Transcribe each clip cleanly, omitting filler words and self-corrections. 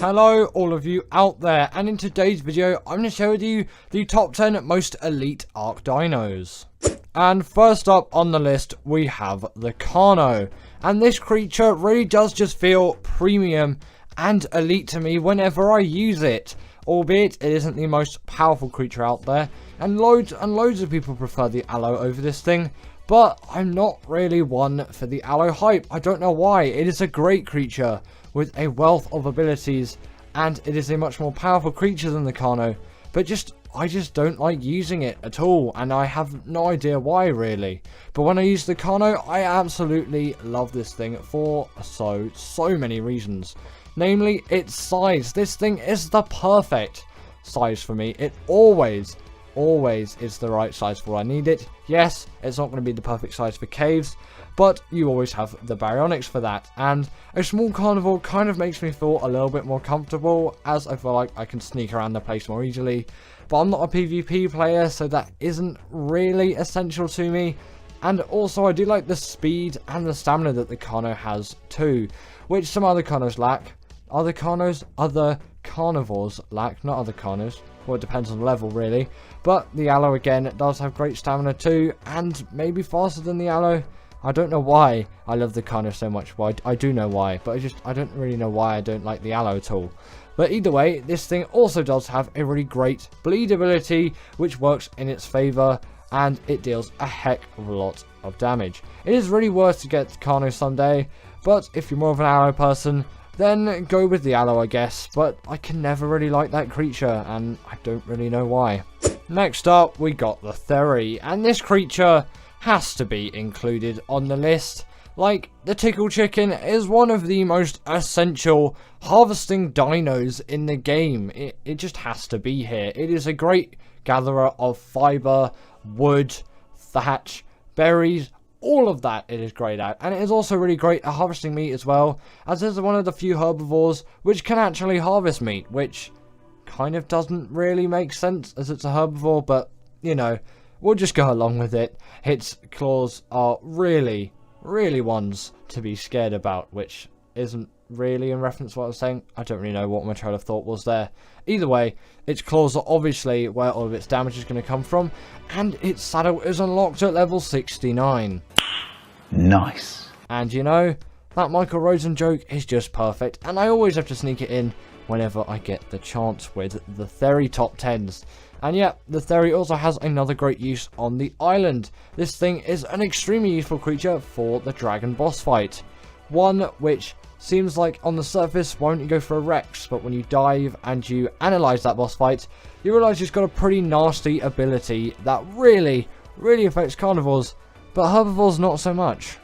Hello all of you out there, and in today's video I'm going to share with you the top 10 most elite Ark Dinos. And first up on the list we have the Carno, and this creature really does just feel premium and elite to me whenever I use it, albeit it isn't the most powerful creature out there, and loads of people prefer the Allo over this thing. But I'm not really one for the Allo hype. I don't know why. It is a great creature with a wealth of abilities, and it is a much more powerful creature than the Carno. But I just don't like using it at all, and I have no idea why really. But when I use the Carno, I absolutely love this thing for so many reasons. Namely, its size. This thing is the perfect size for me. It always is the right size for what I need it. Yes, it's not going to be the perfect size for caves, but you always have the baryonyx for that, and a small carnivore kind of makes me feel a little bit more comfortable, as I feel like I can sneak around the place more easily. But I'm not a PvP player, so that isn't really essential to me. And also I do like the speed and the stamina that the Carno has too, which some other Carnos lack. Other carnivores lack, not other Carnos. Well, it depends on the level really. But the Allo again does have great stamina too, and maybe faster than the Allo. I don't know why I love the Carno so much. Well, I do know why, but I don't really know why I don't like the Allo at all. But either way, this thing also does have a really great bleed ability, which works in its favour, and it deals a heck of a lot of damage. It is really worth to get Carno someday, but if you're more of an Allo person, then go with the Allo, I guess. But I can never really like that creature, and I don't really know why. Next up, we got the Theri, and this creature has to be included on the list. Like, the Tickle Chicken is one of the most essential harvesting dinos in the game. It just has to be here. It is a great gatherer of fiber, wood, thatch, berries, all of that it is great at. And it is also really great at harvesting meat as well, as it is one of the few herbivores which can actually harvest meat, which kind of doesn't really make sense as it's a herbivore, but you know, we'll just go along with it. Its claws are really ones to be scared about, which isn't really in reference to what I was saying. I don't really know what my trail of thought was there. Either way, its claws are obviously where all of its damage is going to come from, and its saddle is unlocked at level 69. Nice. And you know, that Michael Rosen joke is just perfect, and I always have to sneak it in whenever I get the chance with the Theri top 10s. And yeah, the Theri also has another great use on the island. This thing is an extremely useful creature for the dragon boss fight. One which seems like on the surface, why don't you go for a Rex? But when you dive and you analyze that boss fight, you realize it's got a pretty nasty ability that really affects carnivores, but herbivores not so much.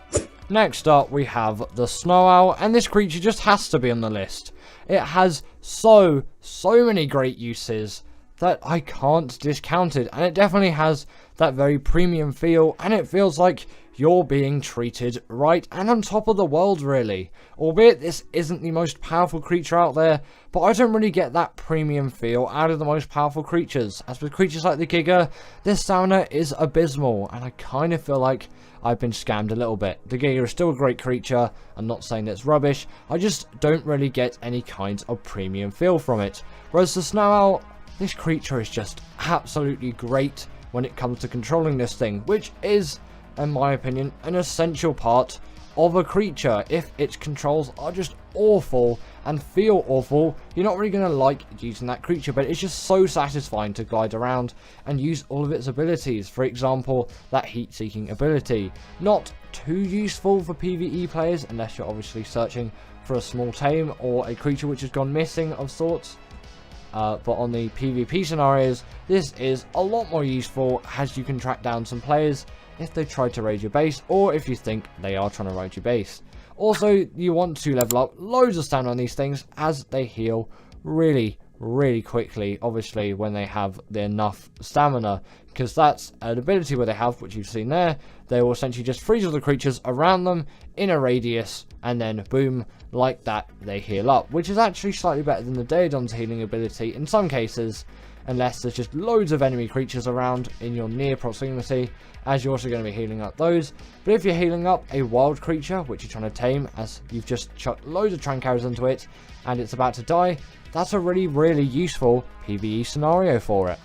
Next up, we have the Snow Owl, and this creature just has to be on the list. It has so many great uses that I can't discount it, and it definitely has that very premium feel, and it feels like you're being treated right and on top of the world really. Albeit this isn't the most powerful creature out there, but I don't really get that premium feel out of the most powerful creatures. As with creatures like the Giga, this stamina is abysmal, and I kind of feel like I've been scammed a little bit. The Giga is still a great creature, I'm not saying it's rubbish, I just don't really get any kind of premium feel from it. Whereas the Snow Owl, this creature is just absolutely great when it comes to controlling this thing, which is, in my opinion, an essential part of a creature. If its controls are just awful and feel awful, you're not really going to like using that creature, but it's just so satisfying to glide around and use all of its abilities. For example, that heat-seeking ability. Not too useful for PvE players, unless you're obviously searching for a small tame or a creature which has gone missing of sorts. But on the PvP scenarios, this is a lot more useful, as you can track down some players if they try to raid your base, or if you think they are trying to raid your base. Also, you want to level up loads of stamina on these things, as they heal really quickly, obviously when they have enough stamina, because that's an ability where they have, which you've seen there, they will essentially just freeze all the creatures around them in a radius, and then boom, like that, they heal up, which is actually slightly better than the Daedon's healing ability in some cases, unless there's just loads of enemy creatures around in your near proximity, as you're also going to be healing up those. But if you're healing up a wild creature, which you're trying to tame, as you've just chucked loads of trank arrows into it, and it's about to die, that's a really useful PvE scenario for it.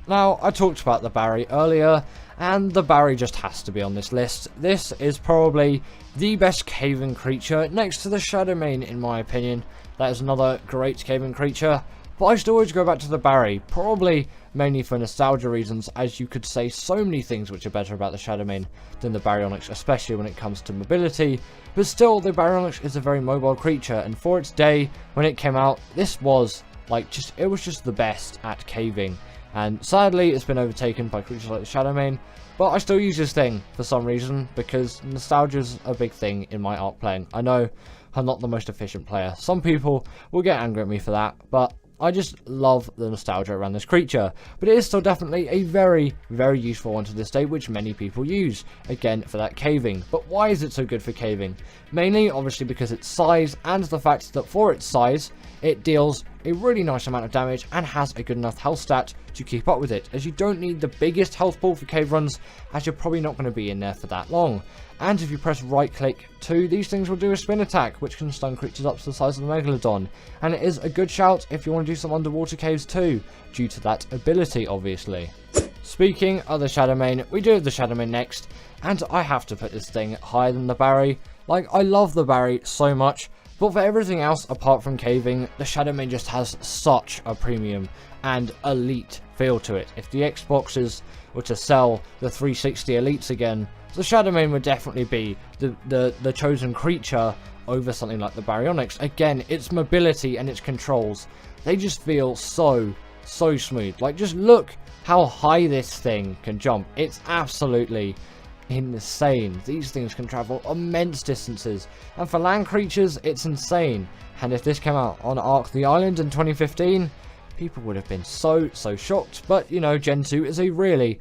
Now, I talked about the Bary earlier, and the Bary just has to be on this list. This is probably the best caving creature, next to the Shadowmane in my opinion. That is another great caving creature, but I still always go back to the Bary, probably mainly for nostalgia reasons, as you could say so many things which are better about the Shadowmane than the baryonyx, especially when it comes to mobility. But still, the baryonyx is a very mobile creature, and for its day, when it came out, this was it was just the best at caving. And sadly, it's been overtaken by creatures like the Shadowmane, but I still use this thing for some reason, because nostalgia's a big thing in my Ark playing. I know I'm not the most efficient player. Some people will get angry at me for that, but I just love the nostalgia around this creature. But it is still definitely a very useful one to this day, which many people use, again, for that caving. But why is it so good for caving? Mainly, obviously, because its size, and the fact that for its size, it deals a really nice amount of damage and has a good enough health stat to keep up with it, as you don't need the biggest health pool for cave runs, as you're probably not going to be in there for that long. And if you press right click too, these things will do a spin attack, which can stun creatures up to the size of the Megalodon, and it is a good shout if you want to do some underwater caves too, due to that ability obviously. Speaking of the Shadowmane, we do have the Shadowmane next, and I have to put this thing higher than the Bary. Like, I love the Bary so much, but for everything else apart from caving, the Shadowmane just has such a premium and elite feel to it. If the Xboxes were to sell the 360 elites again, the Shadowmane would definitely be the chosen creature over something like the baryonyx. Again, its mobility and its controls, they just feel so smooth. Like, just look how high this thing can jump. It's absolutely insane. These things can travel immense distances, and for land creatures, it's insane. And if this came out on Ark the Island in 2015, people would have been so shocked. But you know, Gen 2 is a really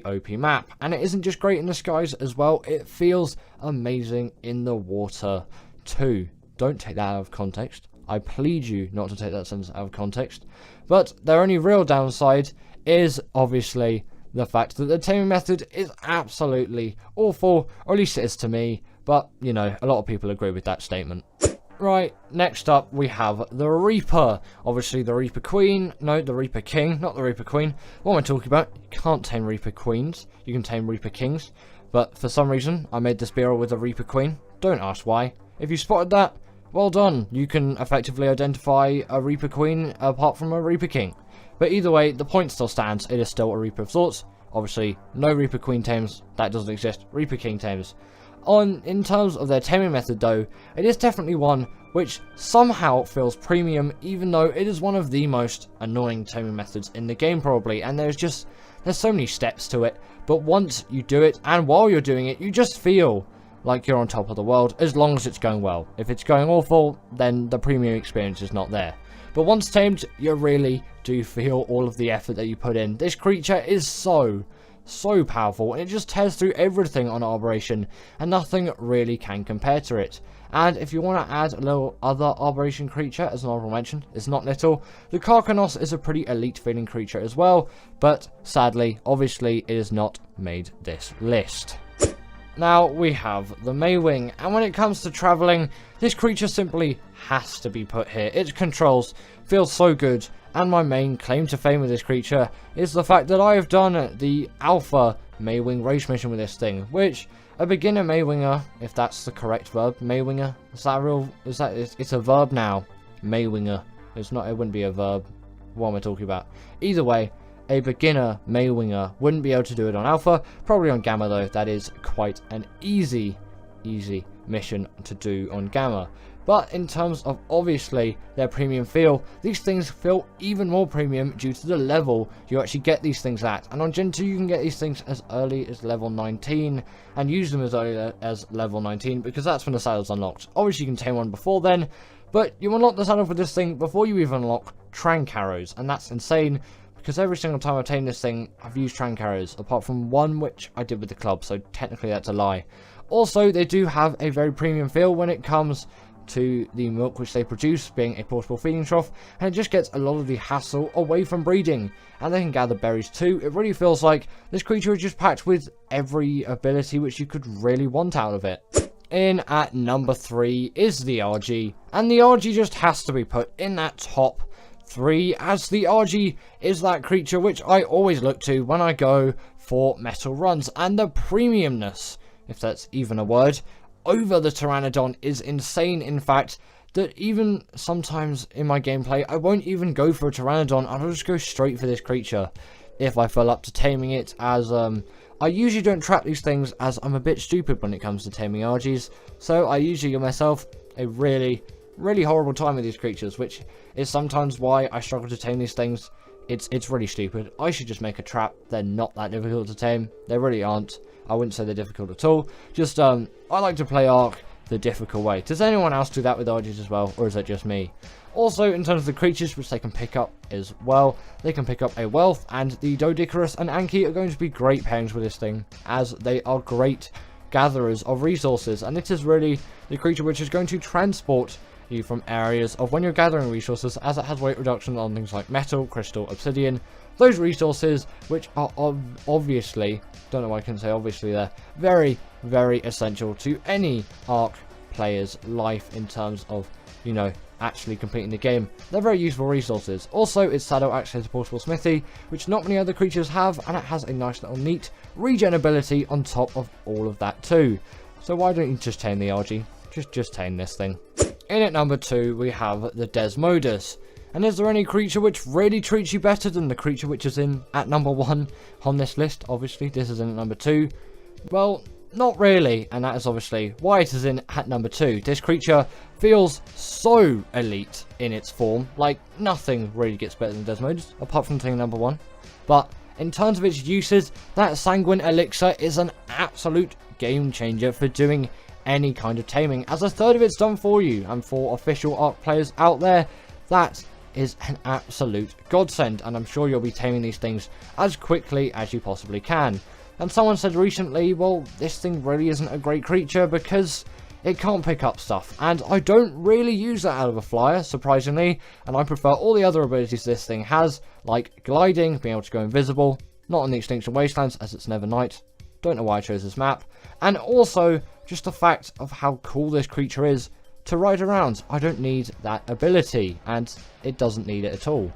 OP map, and it isn't just great in the skies as well, it feels amazing in the water too. Don't take that out of context. I plead you not to take that sentence out of context. But their only real downside is obviously the fact that the taming method is absolutely awful, or at least it is to me, but you know, a lot of people agree with that statement. Right, next up we have the Reaper. Obviously the Reaper Queen, no, the Reaper King, not the Reaper Queen. What am I talking about? You can't tame Reaper Queens, you can tame Reaper Kings, but for some reason I made this bureau with a Reaper Queen. Don't ask why. If you spotted that, well done. You can effectively identify a Reaper Queen apart from a Reaper King. But either way, the point still stands. It is still a Reaper of sorts. Obviously, no Reaper Queen tames. That doesn't exist. Reaper King tames. In terms of their taming method though, it is definitely one which somehow feels premium, even though it is one of the most annoying taming methods in the game probably. And there's so many steps to it. But once you do it, and while you're doing it, you just feel like you're on top of the world, as long as it's going well. If it's going awful, then the premium experience is not there. But once tamed, you really do feel all of the effort that you put in. This creature is so powerful, and it just tears through everything on Arboration, and nothing really can compare to it. And if you want to add a little other Arboration creature as an honorable mention, it's not little, the Carcanos is a pretty elite feeling creature as well, but sadly, obviously, it has not made this list. Now we have the maewing, and when it comes to travelling, this creature simply has to be put here. Its controls feel so good, and my main claim to fame with this creature is the fact that I have done the alpha maewing race mission with this thing, which a beginner maewinger, if that's the correct verb, maewinger, it's a verb now, maewinger, it wouldn't be a verb. What am I talking about? Either way, a beginner maewinger wouldn't be able to do it on alpha. Probably on gamma though, that is quite an easy mission to do on gamma. But in terms of obviously their premium feel, these things feel even more premium due to the level you actually get these things at. And on Gen 2 you can get these things as early as level 19 and use them as early as level 19, because that's when the saddle's unlocked. Obviously you can tame one before then, but you unlock the saddle for this thing before you even unlock trank arrows, and that's insane. Because every single time I've tamed this thing, I've used trank arrows, apart from one which I did with the club, so technically that's a lie. Also, they do have a very premium feel when it comes to the milk which they produce, being a portable feeding trough, and it just gets a lot of the hassle away from breeding. And they can gather berries too. It really feels like this creature is just packed with every ability which you could really want out of it. In at number 3 is the RG, and the RG just has to be put in that top 3, as the RG is that creature which I always look to when I go for metal runs, and the premiumness, if that's even a word, over the Pteranodon is insane. In fact, that even sometimes in my gameplay I won't even go for a Pteranodon, I'll just go straight for this creature if I feel up to taming it, as I usually don't trap these things, as I'm a bit stupid when it comes to taming RGs, so I usually give myself a really horrible time with these creatures, which is sometimes why I struggle to tame these things. It's really stupid. I should just make a trap. They're not that difficult to tame. They really aren't. I wouldn't say they're difficult at all. Just, I like to play Ark the difficult way. Does anyone else do that with RGs as well, or is that just me? Also, in terms of the creatures which they can pick up as well, they can pick up a Wealth, and the Doedicurus and Anki are going to be great pairings with this thing, as they are great gatherers of resources, and it is really the creature which is going to transport you from areas of when you're gathering resources, as it has weight reduction on things like metal, crystal, obsidian, those resources which are obviously, don't know why I couldn't say obviously there, very essential to any Ark player's life in terms of, you know, actually completing the game. They're very useful resources. Also, its saddle actually has a portable smithy, which not many other creatures have, and it has a nice little neat regen ability on top of all of that too. So why don't you just tame the RG? Just tame this thing. In at number 2, we have the Desmodus. And is there any creature which really treats you better than the creature which is in at number 1 on this list? Obviously, this is in at number 2. Well, not really, and that is obviously why it is in at number 2. This creature feels so elite in its form, like nothing really gets better than Desmodus, apart from thing number 1. But in terms of its uses, that Sanguine Elixir is an absolute game changer for doing any kind of taming, as a third of it's done for you, and for official Ark players out there, that is an absolute godsend, and I'm sure you'll be taming these things as quickly as you possibly can. And someone said recently, well, this thing really isn't a great creature because it can't pick up stuff, and I don't really use that out of a flyer, surprisingly, and I prefer all the other abilities this thing has, like gliding, being able to go invisible, not in the Extinction Wastelands as it's never night, don't know why I chose this map, and also just the fact of how cool this creature is to ride around. I don't need that ability, and it doesn't need it at all.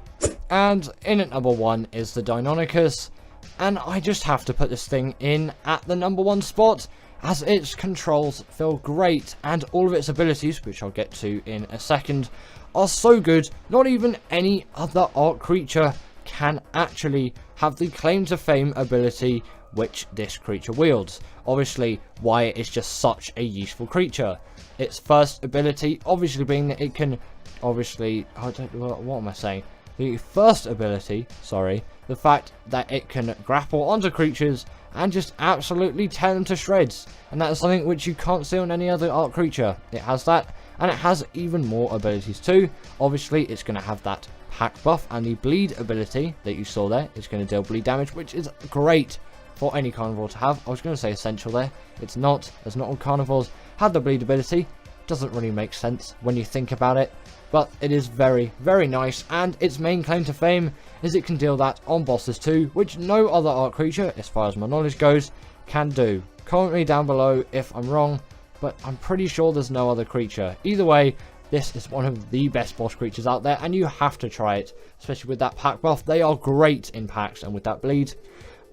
And in at number 1 is the Deinonychus, and I just have to put this thing in at the number 1 spot, as its controls feel great, and all of its abilities, which I'll get to in a second, are so good, not even any other Ark creature can actually have the claim to fame ability which this creature wields. Obviously, why it is just such a useful creature. Its first ability, obviously being that it can, what am I saying? The first ability, sorry, the fact that it can grapple onto creatures and just absolutely tear them to shreds. And that is something which you can't see on any other Ark creature. It has that, and it has even more abilities too. Obviously, it's going to have that pack buff, and the bleed ability that you saw there is going to deal bleed damage, which is great for any carnivore to have. I was going to say essential there. It's not, as not all carnivores have the bleed ability. Doesn't really make sense when you think about it, but it is very nice, and its main claim to fame is it can deal that on bosses too, which no other Ark creature, as far as my knowledge goes, can do. Comment me down below if I'm wrong, but I'm pretty sure there's no other creature. Either way, this is one of the best boss creatures out there, and you have to try it, especially with that pack buff. They are great in packs, and with that bleed,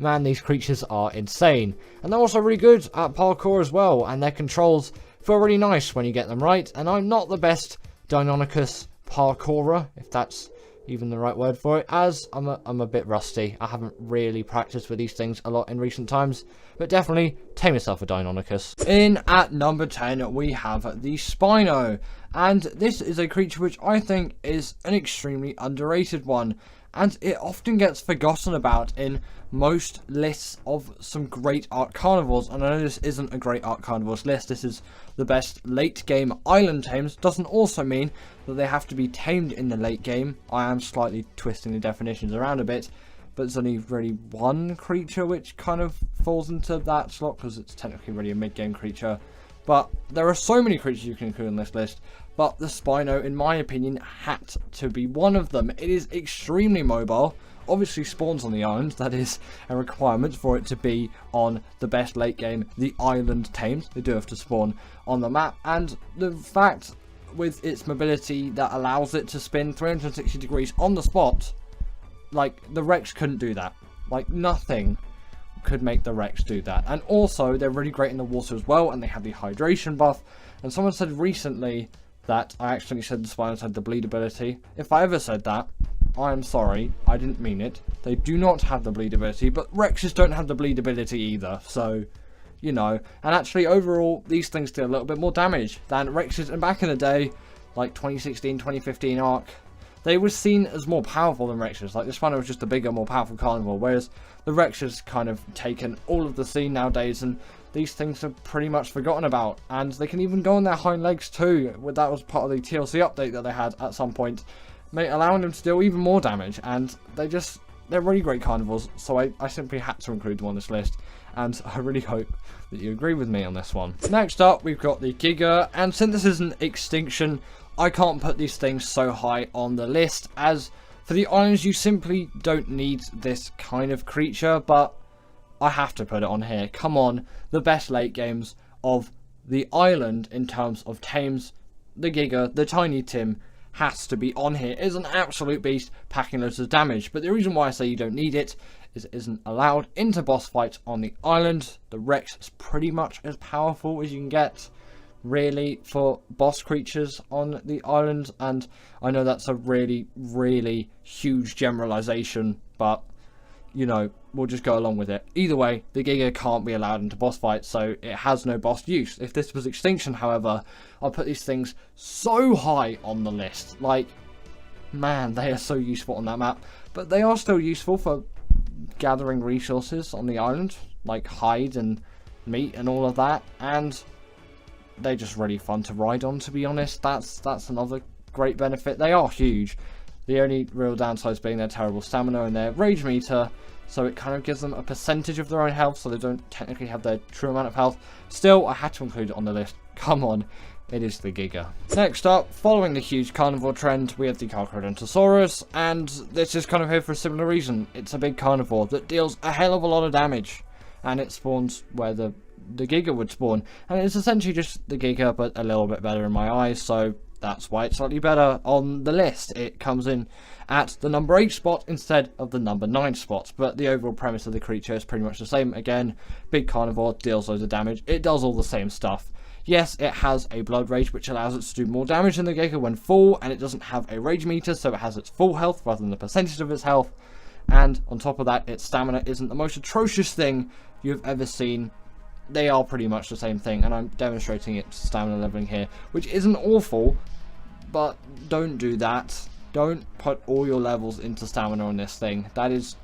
man, these creatures are insane. And they're also really good at parkour as well, and their controls feel really nice when you get them right. And I'm not the best Deinonychus parkourer, if that's even the right word for it, as I'm a bit rusty. I haven't really practiced with these things a lot in recent times, but definitely tame yourself a Deinonychus. In at number 10, we have the Spino, and this is a creature which I think is an extremely underrated one, and it often gets forgotten about in most lists of some great Ark carnivores. And I know this isn't a great Ark carnivores list, this is the best late game island tames. Doesn't also mean that they have to be tamed in the late game. I am slightly twisting the definitions around a bit, but there's only really one creature which kind of falls into that slot, because it's technically really a mid game creature. But there are so many creatures you can include on this list, but the Spino, in my opinion, had to be one of them. It is extremely mobile, obviously spawns on the island, that is a requirement for it to be on the best late game, the island tames. They do have to spawn on the map, and the fact with its mobility that allows it to spin 360 degrees on the spot, like, the Rex couldn't do that. Like, nothing could make the Rex do that. And also, they're really great in the water as well, and they have the hydration buff. And someone said recently that I actually said the Spinos had the bleed ability. If I ever said that, I am sorry, I didn't mean it. They do not have the bleed ability, but Rexes don't have the bleed ability either, so, you know. And actually, overall, these things do a little bit more damage than Rexes. And back in the day, like 2016, 2015 Ark, they were seen as more powerful than Rexes. Like, this one was just a bigger, more powerful carnivore, whereas the Rexes kind of taken all of the scene nowadays, and these things are pretty much forgotten about. And they can even go on their hind legs too. That was part of the TLC update that they had at some point, allowing them to deal even more damage. And they're really great carnivores, so I simply had to include them on this list, and I really hope that you agree with me on this one. Next up, we've got the Giga, and since this is an extinction, I can't put these things so high on the list, as for the islands you simply don't need this kind of creature, but I have to put it on here. Come on, the best late games of the island in terms of tames, the Giga, the Tiny Tim, has to be on here. It is an absolute beast, packing loads of damage, but the reason why I say you don't need it is it isn't allowed into boss fights on the island. The Rex is pretty much as powerful as you can get, really, for boss creatures on the island, and I know that's a really, really huge generalization, but, you know, we'll just go along with it. Either way, the Giga can't be allowed into boss fights, so it has no boss use. If this was extinction, however, I'll put these things so high on the list. Like, man, they are so useful on that map, but they are still useful for gathering resources on the island, like hide and meat and all of that, and they're just really fun to ride on, to be honest. That's another great benefit. They are huge. The only real downside is being their terrible stamina and their rage meter, so it kind of gives them a percentage of their own health, so they don't technically have their true amount of health. Still, I had to include it on the list. Come on, it is the Giga. Next up, following the huge carnivore trend, we have the argentavis, and this is kind of here for a similar reason. It's a big carnivore that deals a hell of a lot of damage, and it spawns where the Giga would spawn, and it's essentially just the Giga, but a little bit better in my eyes, so that's why it's slightly better on the list. It comes in at the number 8 spot instead of the number 9 spot, but the overall premise of the creature is pretty much the same. Again, big carnivore, deals loads of damage, it does all the same stuff. Yes, it has a blood rage, which allows it to do more damage than the Giga when full, and it doesn't have a rage meter, so it has its full health rather than the percentage of its health, and on top of that, its stamina isn't the most atrocious thing you've ever seen. They are pretty much the same thing, and I'm demonstrating its stamina leveling here, which isn't awful, but don't do that. Don't put all your levels into stamina on this thing. That is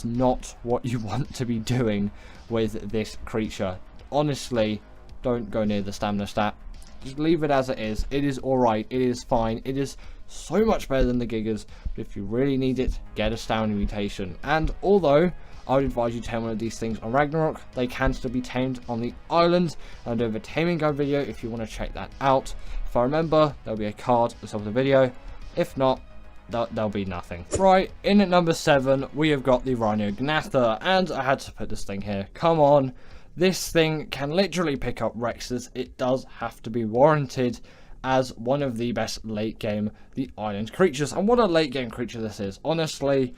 not what you want to be doing with this creature. Honestly, don't go near the stamina stat. Just leave it as it is. It is alright. It is fine. It is so much better than the Gigas, but if you really need it, get a stamina mutation. And although I would advise you tame one of these things on Ragnarok, they can still be tamed on the island. I do have a taming guide video if you want to check that out. If I remember, there'll be a card at the top of the video. If not, there'll be nothing. Right, in at number 7, we have got the Rhyniognatha, and I had to put this thing here. Come on, this thing can literally pick up Rexes. It does have to be warranted as one of the best late game the island creatures. And what a late game creature this is. Honestly,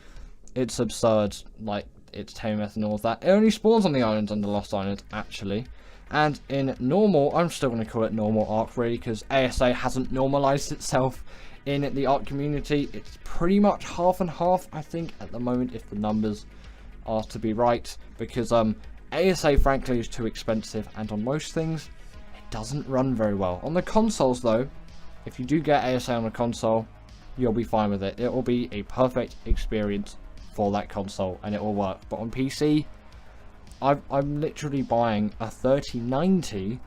it's absurd. Like, its tame method and all of that. It only spawns on the island under Lost Island, actually. And in normal, I'm still going to call it normal Ark, really, because ASA hasn't normalized itself in the Ark community. It's pretty much half and half, I think, at the moment, if the numbers are to be right, because ASA, frankly, is too expensive, and on most things, it doesn't run very well. On the consoles, though, if you do get ASA on a console, you'll be fine with it. It will be a perfect experience for that console, and it will work. But on PC, I'm literally buying a 3090,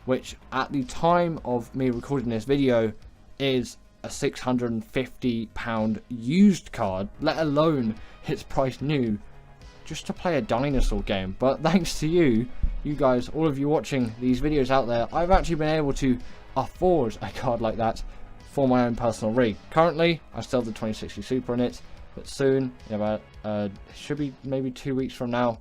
which at the time of me recording this video is a £650 used card, let alone its price new, just to play a dinosaur game. But thanks to you guys, all of you watching these videos out there, I've actually been able to afford a card like that for my own personal rig. Currently, I still have the 2060 Super in it, but soon, should be maybe 2 weeks from now,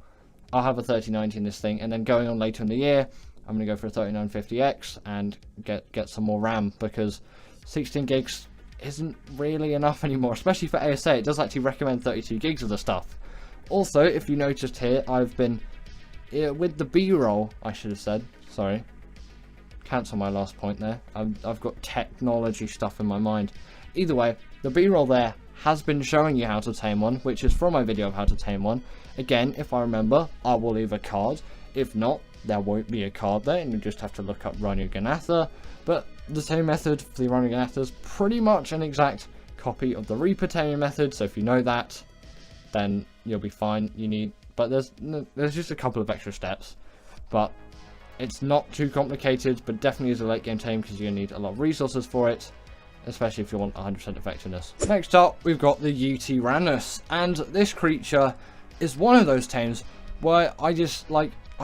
I'll have a 3090 in this thing, and then going on later in the year, I'm going to go for a 3950X and get some more RAM, because 16 gigs isn't really enough anymore, especially for ASA. It does actually recommend 32 gigs of the stuff. Also, if you noticed here, I've been, with the B-roll, I should have said, sorry, cancel my last point there. I've got technology stuff in my mind. Either way, the B-roll there has been showing you how to tame one, which is from my video of how to tame one. Again, if I remember, I will leave a card. If not, there won't be a card there, and you just have to look up Rhyniognatha. But the tame method for the Rhyniognatha is pretty much an exact copy of the Reaper taming method, so if you know that, then you'll be fine. But there's just a couple of extra steps. But it's not too complicated, but definitely is a late game tame because you're going to need a lot of resources for it, especially if you want 100% effectiveness. Next up, we've got the therizinosaurus, and this creature is one of those tames where I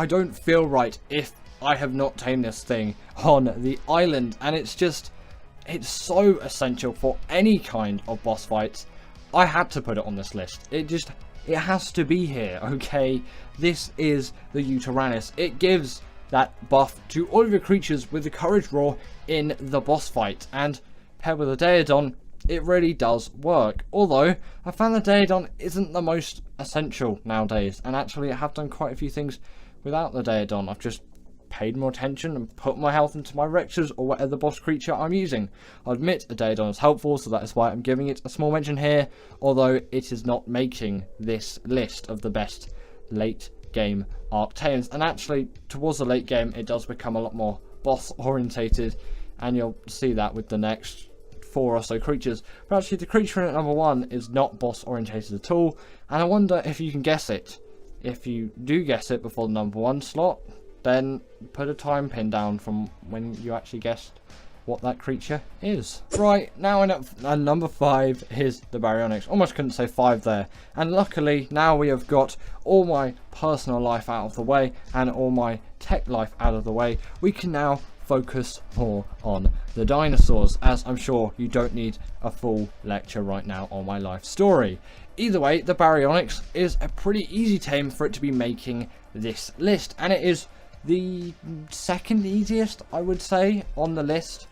don't feel right if I have not tamed this thing on the island, and it's so essential for any kind of boss fights. I had to put it on this list. It has to be here, okay? This is the therizinosaurus. It gives that buff to all of your creatures with the courage roar in the boss fight, and paired with a Daedon, it really does work. Although I found the Daedon isn't the most essential nowadays, and actually I have done quite a few things without the Daedon. I've just paid more attention and put my health into my Rexers or whatever boss creature I'm using. I admit a Daedon is helpful, so that is why I'm giving it a small mention here, although it is not making this list of the best late game Ark tames. And actually, towards the late game, it does become a lot more boss orientated, and you'll see that with the next 4 or so creatures. But actually, the creature in at number 1 is not boss orientated at all, and I wonder if you can guess it. If you do guess it before the number 1 slot, then put a time pin down from when you actually guessed what that creature is. Right, now at number 5 is the baryonyx. Almost couldn't say 5 there. And luckily, now we have got all my personal life out of the way and all my tech life out of the way. We can now focus more on the dinosaurs, as I'm sure you don't need a full lecture right now on my life story. Either way, the baryonyx is a pretty easy tame for it to be making this list, and it is the second easiest, I would say, on the list.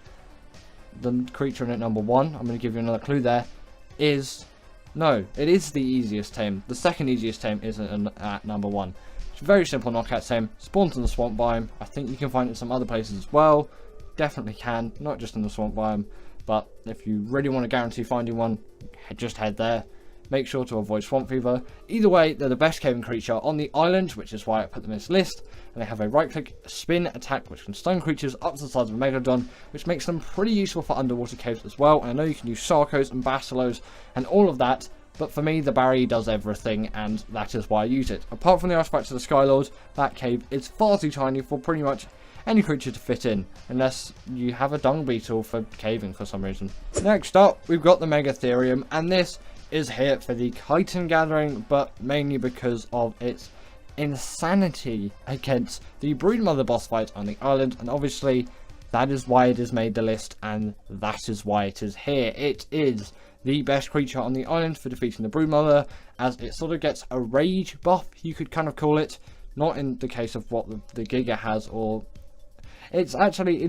The creature in at number 1, I'm going to give you another clue there, it is the easiest tame. The second easiest tame is at number 1. It's a very simple knockout tame, spawns in the swamp biome. I think you can find it in some other places as well. Definitely can, not just in the swamp biome, but if you really want to guarantee finding one, just head there. Make sure to avoid swamp fever. Either way, they're the best caving creature on the island, which is why I put them in this list. And they have a right click spin attack which can stun creatures up to the size of a megalodon, which makes them pretty useful for underwater caves as well. And I know you can use Sarcos and Basilos and all of that, but for me the Barry does everything, and that is why I use it. Apart from the artifacts of the Skylord, that cave is far too tiny for pretty much any creature to fit in, unless you have a dung beetle for caving for some reason. Next up, we've got the Megatherium, and this is here for the chitin gathering, but mainly because of its insanity against the Broodmother boss fight on the island, and obviously that is why it has made the list, and that is why it is here. It is the best creature on the island for defeating the Broodmother, as it sort of gets a rage buff, you could kind of call it. Not in the case of what the Giga has, or it's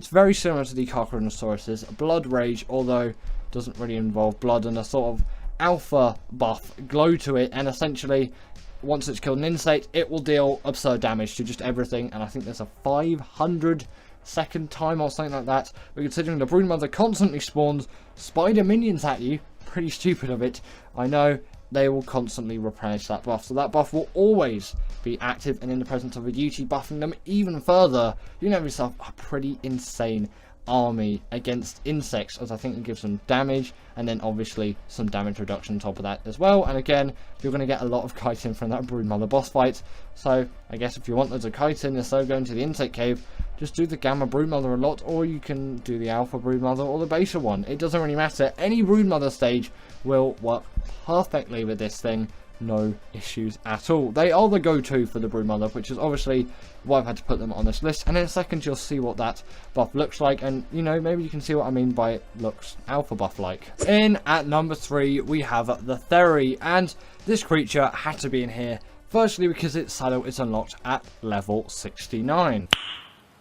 very similar to the Carnosaurus's blood rage, although it doesn't really involve blood, and a sort of alpha buff glow to it, and essentially once it's killed an insect, it will deal absurd damage to just everything, and I think there's a 500 second time or something like that. But considering the Broodmother constantly spawns spider minions at you, pretty stupid of it, I know, they will constantly replenish that buff, so that buff will always be active, and in the presence of a duty buffing them even further, you have yourself a pretty insane army against insects, as I think it gives them damage, and then obviously some damage reduction on top of that as well. And again, you're going to get a lot of chitin from that Broodmother boss fight, so I guess if you want loads of chitin instead of going to the insect cave, just do the Gamma Broodmother a lot, or you can do the Alpha Broodmother or the Beta one. It doesn't really matter. Any Broodmother stage will work perfectly with this thing, no issues at all. They are the go-to for the Broodmother, which is obviously why I've had to put them on this list. And in a second you'll see what that buff looks like, and you know, maybe you can see what I mean by it looks alpha buff like. In at number 3 we have the Theri, and this creature had to be in here. Firstly because its saddle is unlocked at level 69.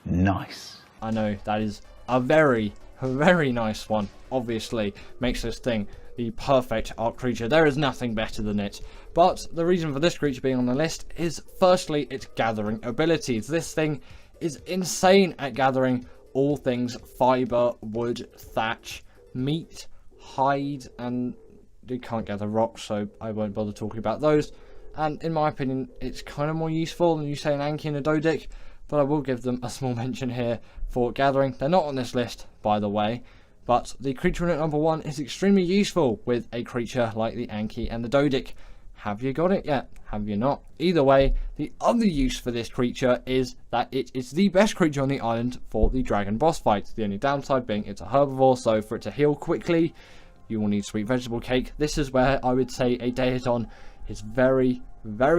Nice. I know, that is a very nice one. Obviously makes this thing the perfect Ark creature. There is nothing better than it. But the reason for this creature being on the list is firstly its gathering abilities. This thing is insane at gathering all things fiber, wood, thatch, meat, hide, and you can't gather rocks, so I won't bother talking about those. And in my opinion, it's kind of more useful than you say an Anki and a Dodic, but I will give them a small mention here for gathering. They're not on this list, by the way, but the creature unit number 1 is extremely useful with a creature like the Anki and the Dodic. Have you got it yet? Have you not? Either way, the other use for this creature is that it is the best creature on the island for the dragon boss fight. The only downside being it's a herbivore, so for it to heal quickly, you will need sweet vegetable cake. This is where I would say a Daeton is very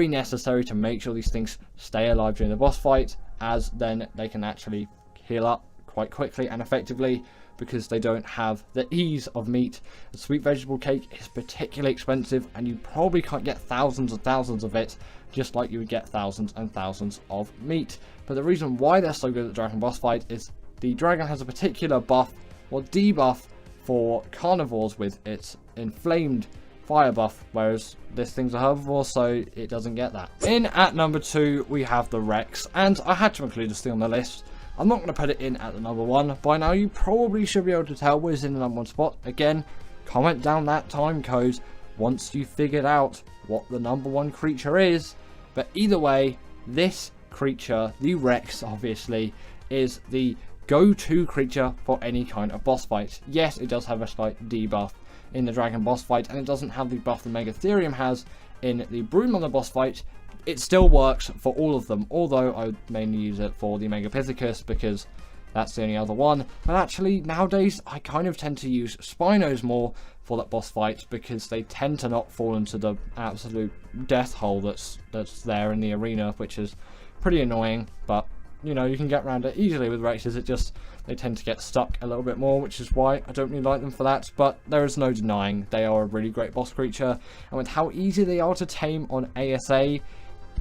necessary to make sure these things stay alive during the boss fight, as then they can actually heal up quite quickly and effectively because they don't have the ease of meat. The sweet vegetable cake is particularly expensive, and you probably can't get thousands and thousands of it just like you would get thousands and thousands of meat. But the reason why they're so good at the dragon boss fight is the dragon has a particular buff or debuff for carnivores with its inflamed fire buff, whereas this thing's a herbivore, so it doesn't get that. In at number 2 we have the Rex, and I had to include this thing on the list. I'm not going to put it in at the number 1. By now you probably should be able to tell where's in the number 1 spot. Again, comment down that time code once you figured out what the number 1 creature is. But either way, this creature, the Rex obviously, is the go-to creature for any kind of boss fight. Yes, it does have a slight debuff in the dragon boss fight, and it doesn't have the buff the Megatherium has in the Broodmother boss fight. It still works for all of them, although I would mainly use it for the Megapithecus because that's the only other one. But actually, nowadays, I kind of tend to use Spinos more for that boss fight because they tend to not fall into the absolute death hole that's there in the arena, which is pretty annoying. But, you know, you can get around it easily with Rexes. It just, they tend to get stuck a little bit more, which is why I don't really like them for that. But there is no denying they are a really great boss creature. And with how easy they are to tame on ASA,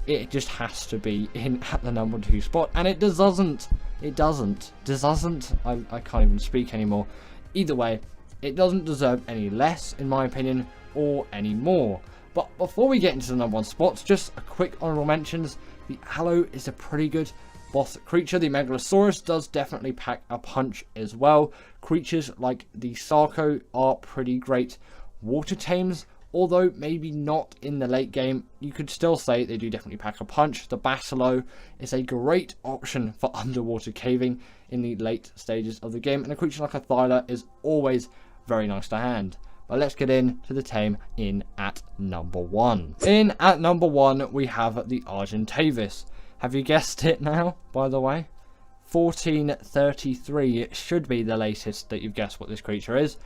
it just has to be in at the number 2 spot, and it doesn't. I can't even speak anymore. Either way, it doesn't deserve any less, in my opinion, or any more. But before we get into the number 1 spots, just a quick honorable mentions. The Aloe is a pretty good boss creature. The Megalosaurus does definitely pack a punch as well. Creatures like the Sarco are pretty great water tames, although maybe not in the late game. You could still say they do definitely pack a punch. The Basilo is a great option for underwater caving in the late stages of the game, and a creature like a Thyla is always very nice to hand. But let's get into the tame in at number 1. In at number 1 we have the Argentavis. Have you guessed it now, by the way? 1433 should be the latest that you've guessed what this creature is.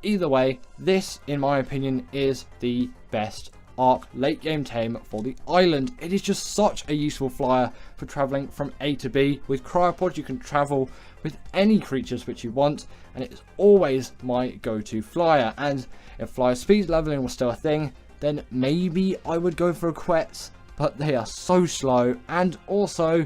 Either way, this, in my opinion, is the best Ark late game tame for the island. It is just such a useful flyer for travelling from A to B. With Cryopods, you can travel with any creatures which you want, and it is always my go-to flyer. And if flyer speed leveling was still a thing, then maybe I would go for a Quetz, but they are so slow, and also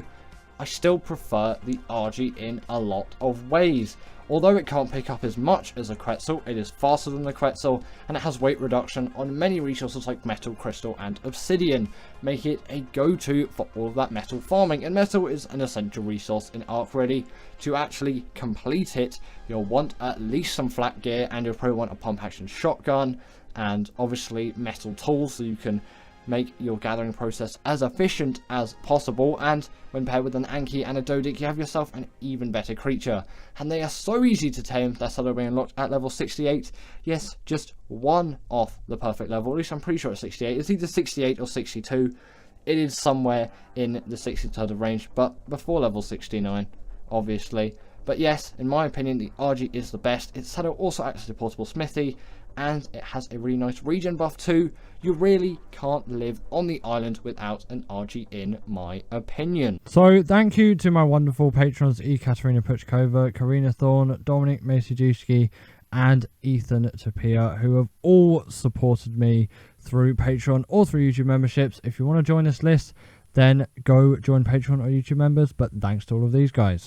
I still prefer the Argy in a lot of ways. Although it can't pick up as much as a Quetzal, it is faster than the Quetzal, and it has weight reduction on many resources like metal, crystal, and obsidian, making it a go-to for all of that metal farming. And metal is an essential resource in Ark Ready. To actually complete it, you'll want at least some flat gear, and you'll probably want a pump action shotgun, and obviously metal tools so you can make your gathering process as efficient as possible. And when paired with an Anki and a Dodic, you have yourself an even better creature. And they are so easy to tame. That's how they're being unlocked at level 68. Yes, just one off the perfect level. At least I'm pretty sure it's 68. It's either 68 or 62. It is somewhere in the 60 range, but before level 69, obviously. But yes, in my opinion, the RG is the best. Its saddle also acts as a portable smithy, and it has a really nice regen buff too. You really can't live on the island without an RG in my opinion. So thank you to my wonderful patrons Ekaterina Puchkova, Karina Thorne, Dominic Maciejuski, and Ethan Tapia, who have all supported me through Patreon or through YouTube memberships. If you want to join this list, then go join Patreon or YouTube members, but thanks to all of these guys.